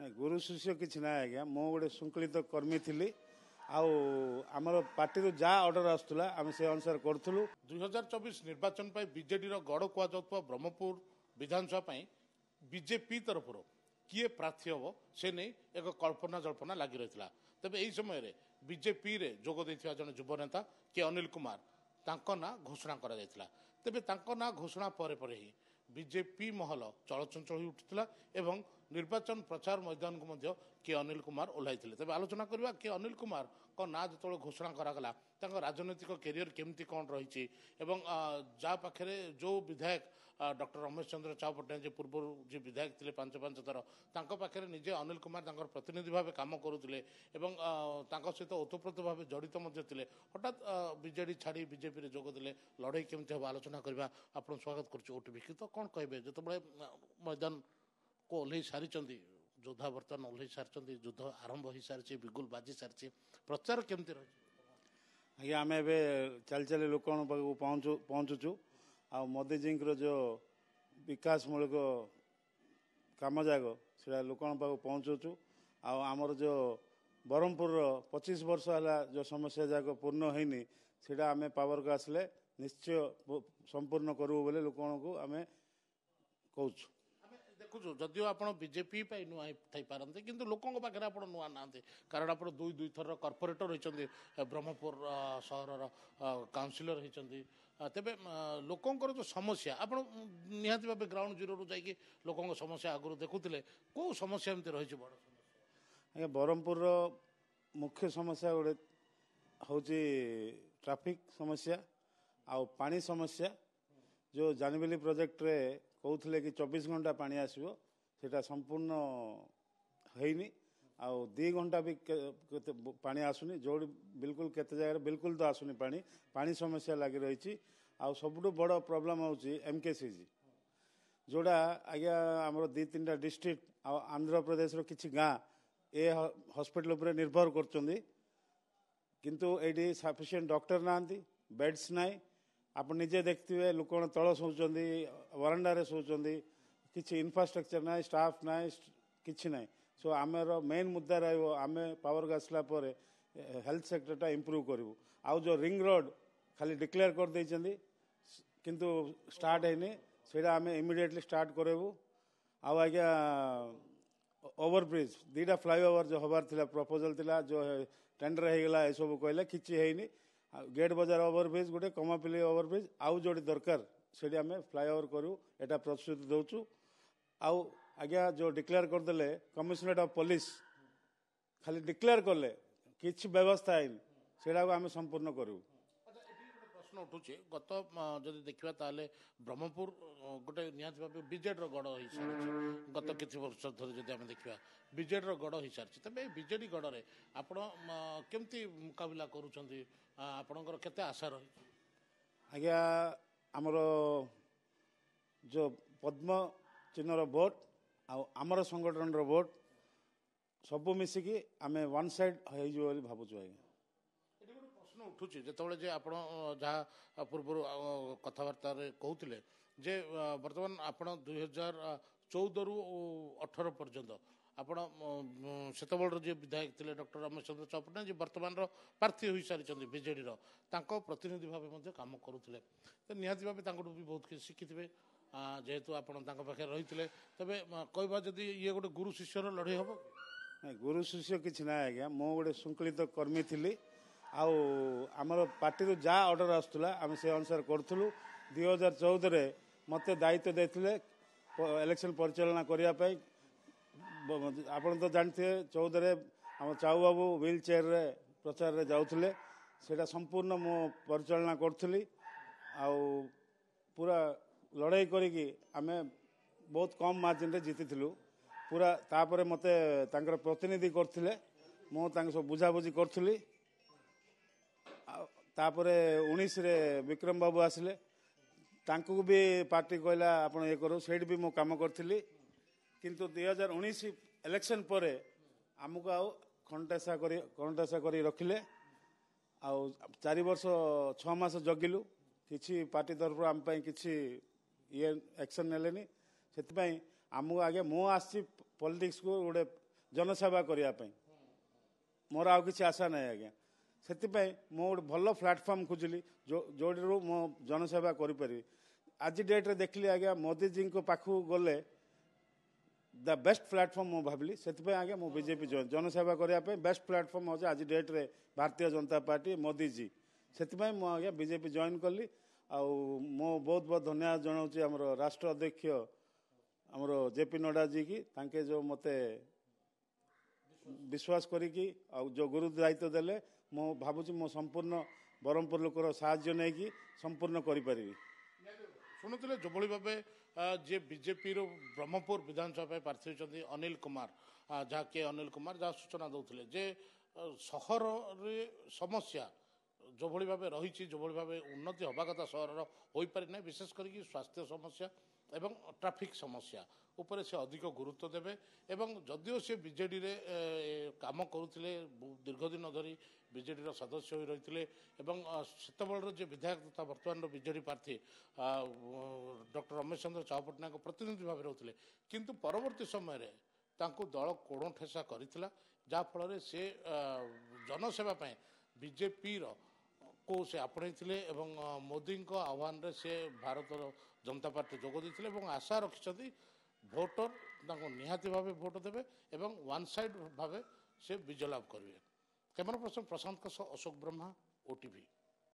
गुरु शिष्य किसी ना आज्ञा मु गोटे श्रृंखलित कर्मी थी आमर पार्टी जहाँ अर्डर आसूला आम से अनुसार करूँ। 2024 निर्वाचन बीजेडी गढ़ कहुवा ब्रह्मपुर विधानसभा बीजेपी तरफ किए प्रार्थी हम से नहीं एक कल्पना जल्पना लगी रही है। तेज यही समय बीजेपी रे जोग देथिबा जने युव नेता के अनिल कुमार तांको ना घोषणा करा जायतिला। तेबे तांको ना घोषणा परे परे ही बीजेपी महल चलचंचल हो उठिथिला एवं निर्वाचन प्रचार मैदान को मध्य के अनिल कुमार ओह्लाइथिले। तेबे आलोचना करबा के अनिल कुमार को ना जतोळ घोषणा करागला तांको राजनीतिक कैरियर केमती कौन रही एवं जा पाखरे जो विधायक डॉक्टर रमेश चंद्र चाव पट्टनायक जे पूर्व जी विधायक थे 5 थर तांको पाखरे निजे अनिल कुमार तांकर प्रतिनिधि भाव काम करुले एवं सहित ओतप्रोत भाव जड़ित थे। हठात बीजेडी छाड़ी बीजेपी रे जोग देले लड़ाई केमती हम आलोचना करबा। आपन स्वागत करछु ओटीवी की। तो कौन कहबे जतबे मैदान को ओल्है सारी योद्धा बर्तमान ओल्है सारी युद्ध आरंभ हो सारी बिगुल बाजी सारी प्रचार केमती रही आज्ञा आम ए चली चली लोक पहुँचुचु आ मोदीजी जो विकासमूलक काम जाग से लोक पहुँचुचु आमर जो ब्रह्मपुर 25 वर्ष है जो समस्या जाक पूर्ण होनी से आम पावर को आसले निश्चय संपूर्ण करूँ बोले लोक आम कहूँ। देखु जदिव आप बीजेपी नुआ थी पारते किंतु लोकों पाखे आप नुआ ना कारण आप दुई थर कॉर्पोरेटर होती ब्रह्मपुर सहर काउंसिलर होती तेरे लोकों जो समस्या आप निहाती भाव ग्राउंड जीरो रू जाकि लोकों समस्या आगुरी देखुले कौ समस्या एमती रही बड़ आज्ञा ब्रह्मपुर मुख्य समस्या गोटे हूँ ट्रैफिक समस्या आउ पानी समस्या जो जानबिली प्रोजेक्ट रे कहते कि 24 घंटा पानी आसो सेटा संपूर्ण होनी आउ 2 घंटा भी पानी आसुनी जो बिल्कुल केते जगह बिल्कुल तो आसुनी पानी समस्या लगी रही। आउ सबुठ बड़ प्रोब्लेम हूँ एमकेसीजी जोड़ा आज्ञा आमर 2-3टा डिस्ट्रिक्ट आंध्र प्रदेश रो किछि गाँ ए हॉस्पिटल उपर निर्भर करचंदी किंतु एडी सफिशिएंट डॉक्टर नांती बेड्स नाई आप निजे देखते लोक तल शोचंदी वरांडा शोचंदी किसी इन्फ्रास्ट्रक्चर ना स्टाफ ना किसी ना सो आमर मेन मुद्दा रही आम पावर को आसला हेल्थ सेक्टरटा इंप्रूव करूँ। आउ जो रिंग रोड खाली डिक्लेयर कर देइचंदी किंतु स्टार्ट है से आम इमिडिएटली स्टार्ट करूँ। आउ आज्ञा ओवरब्रिज 2टा फ्लाईओवर जो हबार थिला प्रपोजल थिला जो टेंडर हो गला ये सब कहले किसी है गेट बजार ओवरब्रिज गोटे कमापिली ओवरब्रिज आउ जोड़ी दरकार से आम फ्लाईओवर करूँ एटा प्रतिश्रुति दौचु। आउ आज्ञा जो डिक्लेयर करदे कमिशनरेट ऑफ पुलिस खाली डिक्लेयर कले किसी व्यवस्था है से आम संपूर्ण करूँ। प्रश्न उठू गत जदि देखा ताले ब्रह्मपुर गोटे निहाती भाव बीजेडी गढ़ हो सारी गत किसी वर्ष धरी जब आम देखा बीजेडी गढ़ हो सारी तेज बीजेडी गढ़ में आप केमती मुकाबला करूँर केते आशा रही आज्ञा आमर जो पद्म चिन्हर भोट आमर संगठन भोट सबू मिसिकी आम वन साइड हो भावुँ। आज्ञा प्रश्न उठू जो आप जहाँ पूर्व कथबार्ता कहते जे बर्तमान आप 2014 रू 18 पर्यंत आपण सेत जी विधायक थे डॉक्टर रमेश चंद्र चाव पट्टनायक जी बर्तमान प्रार्थी हो सारी बीजेडी प्रतिनिधि भाव काम करुले तो निहाती भाव भी बहुत किसी शिखिथे जेहेतु आप पाखे रही तेरे कहवा जदि ये गोटे गुरु शिष्यर लड़ाई हम गुरु शिष्य किसी ना आज्ञा मु गोटे श्रृंखलित कर्मी थी आमर पार्टी जहाँ अर्डर आसूला आम से अनुसार करूँ। 2014 मत दायित्व देते इलेक्शन परिचालना करने आप तो जानते 14 आम चाऊ बाबू व्हील चेयर रे प्रचार रे जाउथले सेटा संपूर्ण मो परिचालना करूँ पूरा लड़ाई करी आमे बहुत कम मार्जिन रे जीति पूरा तापर मते तांकर प्रतिनिधि करथिले मो तांक सब बुझाबुझी करूँ। तापरे 19 रे विक्रम बाबू आसिले तांकु भी पार्टी कहला आपण ये करो सेठ भी मो काम करथिली किंतु 2019 इलेक्शन पर आमको आउ कंटेसा करी रखिले आउ 4 वर्ष 6 मास जगिलु किसी पार्टी तरफ आम किसी ये एक्शन नेलेनी से आमको आगे मु आसी पॉलिटिक्स को गोटे जनसेवा करने मोर आउ किसी आशा ना आज्ञा से मु गोटे भल प्लाटफर्म खोजिली जो मो जनसेवा करी आज डेट्रे देखली आज्ञा मोदी जी पाखु गले द बेस्ट प्लाटफर्म मु भाविली से आज्ञा मु बीजेपी जॉइन जनसेवा करने बेस्ट प्लाटफर्म हो आज डेट्रे भारतीय जनता पार्टी मोदी जी से आज्ञा बीजेपी जॉइन कली मो बहुत बहुत धन्यवाद जनाऊँगी आमर राष्ट्र अध्यक्ष आमर जेपी नड्डा जी की तांके जो मते विश्वास करिकी जो गुरु दायित्व देले मो भावुची मो संपूर्ण ब्रह्मपुर लोकर साहाय्य नहीं कि संपूर्ण करी शुणुले जो भाव जे बीजेपी ब्रह्मपुर विधानसभा प्रार्थी होती अनिल कुमार जहाँकि अनिल कुमार जहाँ सूचना दौले जे सहर समस्या जो भाव रही जो भाव उन्नति हवा कथा सहर हो पारि ना विशेष करके स्वास्थ्य समस्या एवं ट्रैफिक समस्या उपरे से अधिक गुरुत्व देवे एवं जदिओ से बीजेडी रे काम करुले दीर्घ दिन धरी बीजेडी सदस्य हो रही सेतबेलर जे विधायक तथा बर्तमान बीजेडी प्रार्थी डॉक्टर रमेश चंद्र चाव पट्टनायक प्रतिनिधि भाव रहते किंतु परवर्ती समय रे तांको दल कोण ठेसा करथिला जाफल से जनसेवा बीजेपी को से आपणई मोदी आह्वान रे से भारत जनता पार्टी जोग देते आशा रखिंट भोटर निहाती भाव भोट देवे एवं वन साइड भाव से विजय लाभ करेंगे कैमरा पर्सन प्रशांत अशोक ब्रह्मा ओटीवी।